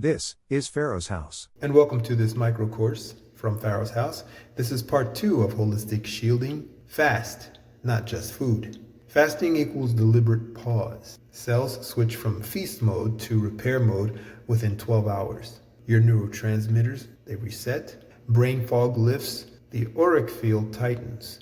This is Pharaoh's House. And welcome to this micro course from Pharaoh's House. This is part 2 of Holistic Shielding. Fast, not just food. Fasting equals deliberate pause. Cells switch from feast mode to repair mode within 12 hours. Your neurotransmitters, they reset. Brain fog lifts. The auric field tightens.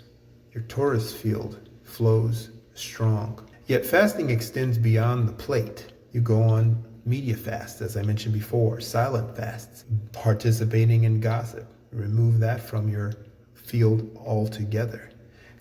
Your torus field flows strong. Yet fasting extends beyond the plate. You go on media fasts, as I mentioned before, silent fasts, participating in gossip. Remove that from your field altogether.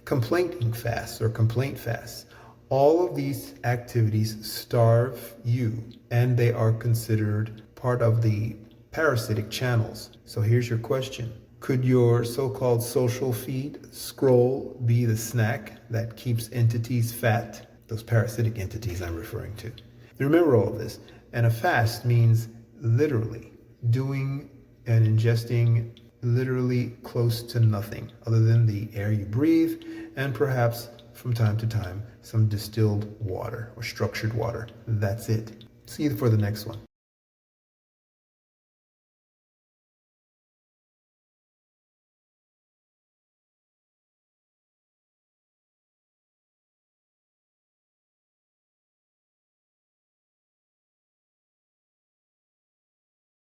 Complaining fasts or complaint fasts. All of these activities starve you, and they are considered part of the parasitic channels. So here's your question. Could your so-called social feed scroll be the snack that keeps entities fat? Those parasitic entities I'm referring to. Remember all of this. And a fast means literally doing and ingesting literally close to nothing other than the air you breathe and perhaps from time to time some distilled water or structured water. That's it. See you for the next one.